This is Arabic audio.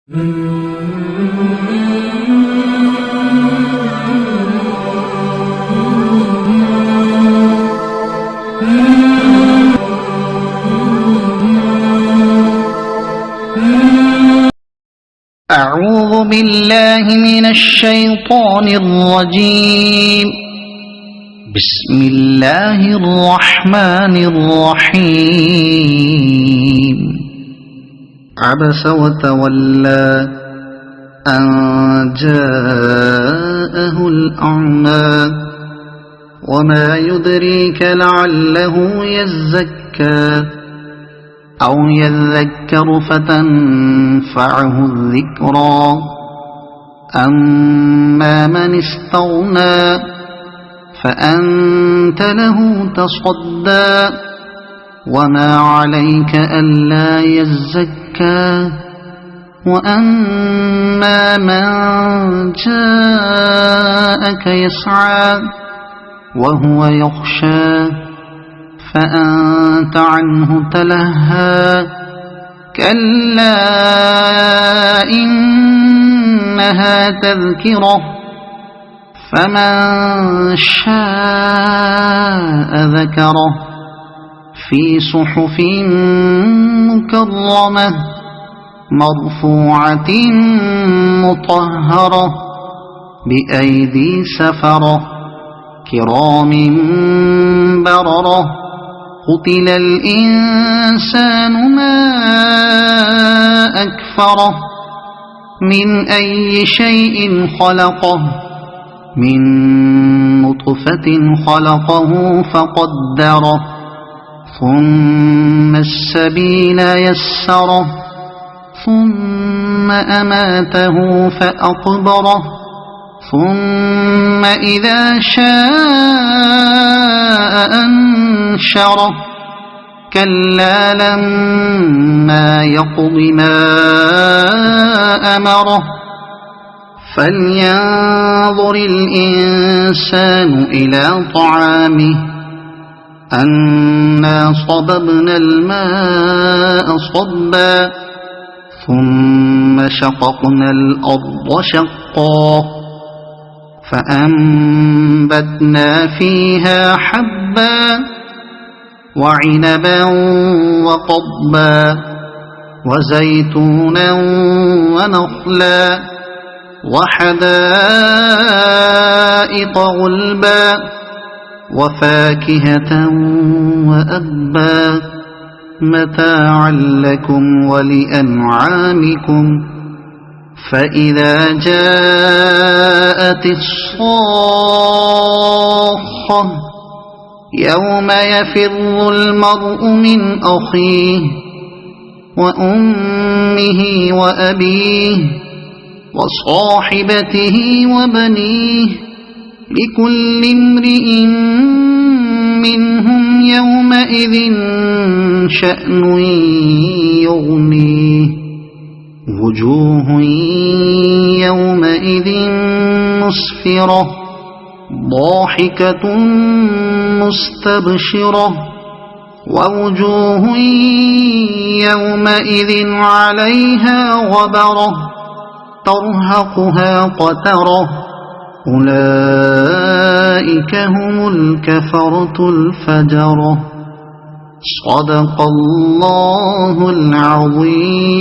أعوذ بالله من الشيطان الرجيم. بسم الله الرحمن الرحيم. عبس وتولى أن جاءه الأعمى وما يدريك لعله يزكى أو يذكر فتنفعه الذكرى. أما من استغنى فأنت له تصدى وما عليك ألا يزكى. وأما من جاءك يسعى وهو يخشى فأنت عنه تلهى. كلا إنها تذكرة فمن شاء ذكره في صحف مكرمة مرفوعة مطهرة بأيدي سفرة كرام بررة. قتل الإنسان ما أكفره من أي شيء خلقه من نطفة خلقه فقدره ثم السبيل يسره ثم أماته فأقبره ثم إذا شاء أنشره. كلا لما يقض ما أمره فلينظر الإنسان إلى طعامه أنا صببنا الماء صبا ثم شققنا الأرض شقا فأنبتنا فيها حبا وعنبا وقضبا وزيتونا ونخلا وحدائق غلبا وفاكهة وأبا متاعا لكم ولأنعامكم. فإذا جاءت الصاخة يوم يفر المرء من أخيه وأمه وأبيه وصاحبته وبنيه لكل امرئ منهم يومئذ شأن يغنيه. وجوه يومئذ مسفرة ضاحكة مستبشرة ووجوه يومئذ عليها غبرة ترهقها قترة. أولئك هم الكفرة الفجرة. صدق الله العظيم.